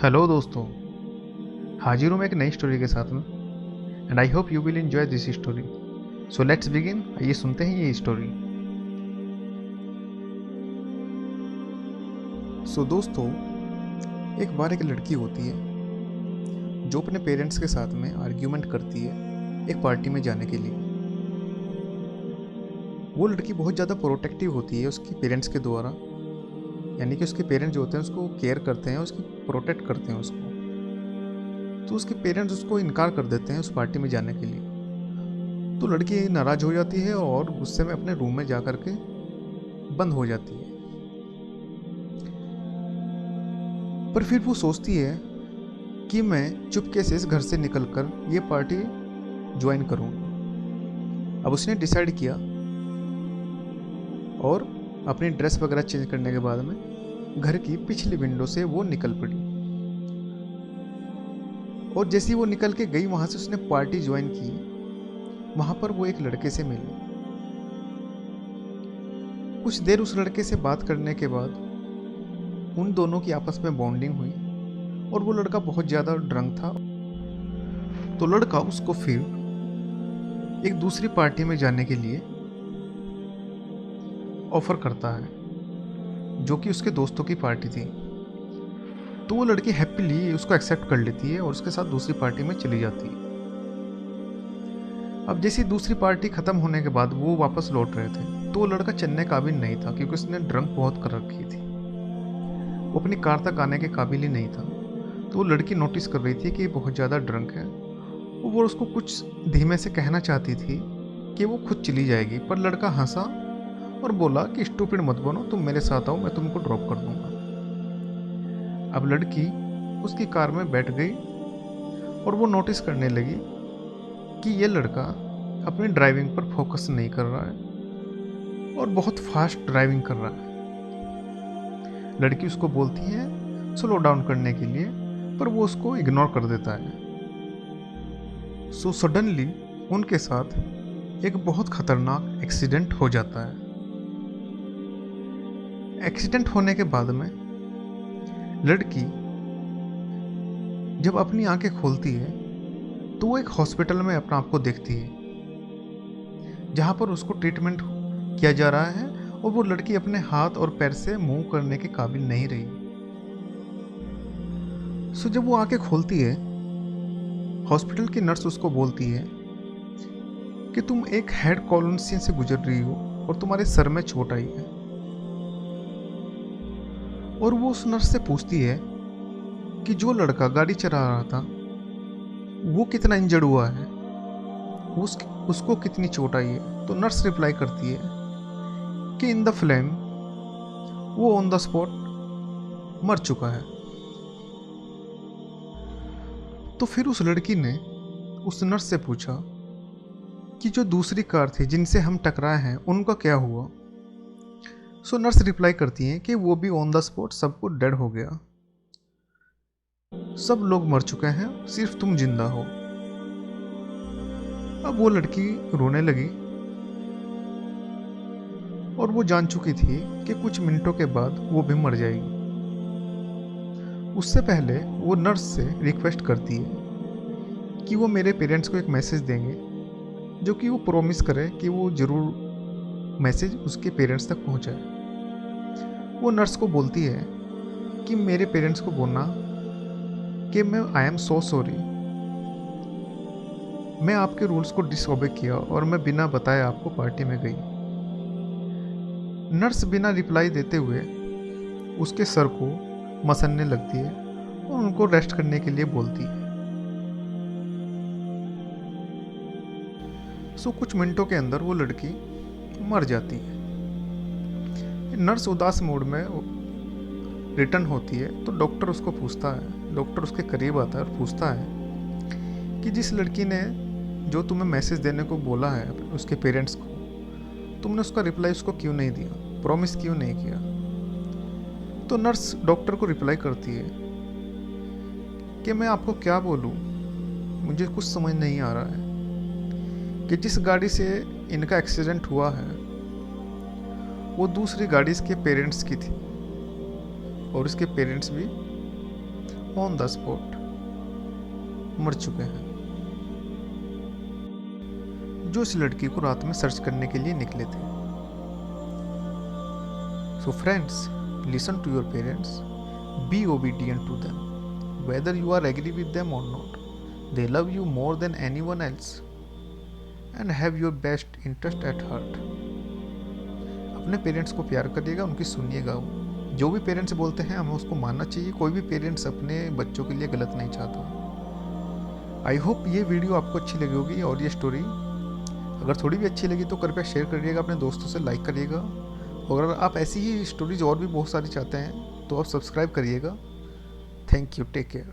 Hello दोस्तों, हाजिर हूँ मैं एक नई स्टोरी के साथ में। And I hope you will enjoy this story. So let's begin. आइए सुनते हैं ये स्टोरी। सो दोस्तों, एक बार एक लड़की होती है जो अपने पेरेंट्स के साथ में आर्ग्यूमेंट करती है एक पार्टी में जाने के लिए। वो लड़की बहुत ज़्यादा प्रोटेक्टिव होती है उसकी पेरेंट्स के द्वारा, यानी कि उसके पेरेंट्स जो होते हैं उसको केयर करते हैं, उसकी प्रोटेक्ट करते हैं उसको। तो उसके पेरेंट्स उसको इनकार कर देते हैं उस पार्टी में जाने के लिए। तो लड़की नाराज हो जाती है और गुस्से में अपने रूम में जा कर के बंद हो जाती है। पर फिर वो सोचती है कि मैं चुपके से इस घर से निकलकर ये पार्टी ज्वाइन करूँगी। अब उसने डिसाइड किया और अपनी ड्रेस वगैरह चेंज करने के बाद में घर की पिछली विंडो से वो निकल पड़ी। और जैसे ही वो निकल के गई वहाँ से, उसने पार्टी ज्वाइन की। वहाँ पर वो एक लड़के से मिली। कुछ देर उस लड़के से बात करने के बाद उन दोनों की आपस में बॉन्डिंग हुई और वो लड़का बहुत ज़्यादा ड्रंक था। तो लड़का उसको फिर एक दूसरी पार्टी में जाने के लिए ऑफर करता है, जो कि उसके दोस्तों की पार्टी थी। तो वो लड़की हैप्पीली उसको एक्सेप्ट कर लेती है और उसके साथ दूसरी पार्टी में चली जाती है। अब जैसी दूसरी पार्टी खत्म होने के बाद वो वापस लौट रहे थे, तो वो लड़का चलने काबिल नहीं था क्योंकि उसने ड्रंक बहुत कर रखी थी। वो अपनी कार तक आने के काबिल ही नहीं था। तो वो लड़की नोटिस कर रही थी कि बहुत ज़्यादा ड्रंक है। वो उसको कुछ धीमे से कहना चाहती थी कि वो खुद चली जाएगी, पर लड़का हंसा और बोला कि स्टूपिड मत बनो, तुम मेरे साथ आओ, मैं तुमको ड्रॉप कर दूंगा। अब लड़की उसकी कार में बैठ गई और वो नोटिस करने लगी कि ये लड़का अपनी ड्राइविंग पर फोकस नहीं कर रहा है और बहुत फास्ट ड्राइविंग कर रहा है। लड़की उसको बोलती है स्लो डाउन करने के लिए, पर वो उसको इग्नोर कर देता है। सो सडनली उनके साथ एक बहुत खतरनाक एक्सीडेंट हो जाता है। एक्सीडेंट होने के बाद में लड़की जब अपनी आंखें खोलती है तो वो एक हॉस्पिटल में अपना आप को देखती है, जहाँ पर उसको ट्रीटमेंट किया जा रहा है और वो लड़की अपने हाथ और पैर से मूव करने के काबिल नहीं रही। सो जब वो आंखें खोलती है, हॉस्पिटल की नर्स उसको बोलती है कि तुम एक हेड कॉलोनसी से गुजर रही हो और तुम्हारे सर में चोट आई है। और वो उस नर्स से पूछती है कि जो लड़का गाड़ी चला रहा था वो कितना इंजर्ड हुआ है, उसको कितनी चोट आई है। तो नर्स रिप्लाई करती है कि इन द फ्लेम वो ऑन द स्पॉट मर चुका है। तो फिर उस लड़की ने उस नर्स से पूछा कि जो दूसरी कार थी जिनसे हम टकराए हैं उनका क्या हुआ। सो नर्स रिप्लाई करती हैं कि वो भी ऑन द स्पॉट सब कुछ डेड हो गया, सब लोग मर चुके हैं, सिर्फ तुम जिंदा हो। अब वो लड़की रोने लगी और वो जान चुकी थी कि कुछ मिनटों के बाद वो भी मर जाएगी। उससे पहले वो नर्स से रिक्वेस्ट करती है कि वो मेरे पेरेंट्स को एक मैसेज देंगे, जो कि वो प्रॉमिस करे कि वो ज़रूर मैसेज उसके पेरेंट्स तक पहुंचाए। वो नर्स को बोलती है कि मेरे पेरेंट्स को बोलना कि मैं आई एम सो सॉरी, मैं आपके रूल्स को डिसओबे किया और मैं बिना बताए आपको पार्टी में गई। नर्स बिना रिप्लाई देते हुए उसके सर को मसलने लगती है और उनको रेस्ट करने के लिए बोलती है। सो कुछ मिनटों के अंदर वो लड़की मर जाती है। नर्स उदास मूड में रिटर्न होती है तो डॉक्टर उसको पूछता है, डॉक्टर उसके करीब आता है और पूछता है कि जिस लड़की ने जो तुम्हें मैसेज देने को बोला है उसके पेरेंट्स को, तुमने उसका रिप्लाई उसको क्यों नहीं दिया, प्रॉमिस क्यों नहीं किया। तो नर्स डॉक्टर को रिप्लाई करती है कि मैं आपको क्या बोलूँ, मुझे कुछ समझ नहीं आ रहा है कि जिस गाड़ी से इनका एक्सीडेंट हुआ है वो दूसरी गाड़ी इसके पेरेंट्स की थी और इसके पेरेंट्स भी ऑन द स्पॉट मर चुके हैं, जो इस लड़की को रात में सर्च करने के लिए निकले थे। So friends, listen to your parents, be obedient to them, whether you are agree with them or not. They love you more than anyone else and have your best interest at heart. अपने parents को प्यार करिएगा, उनकी सुनिएगा। जो भी parents बोलते हैं हमें उसको मानना चाहिए। कोई भी पेरेंट्स अपने बच्चों के लिए गलत नहीं चाहता। आई होप ये वीडियो आपको अच्छी लगी होगी और ये स्टोरी अगर थोड़ी भी अच्छी लगी तो कृपया शेयर करिएगा, अपने दोस्तों से लाइक करिएगा। और अगर आप ऐसी ही स्टोरीज और भी बहुत सारी चाहते हैं तो आप सब्सक्राइब करिएगा। Thank you. Take care.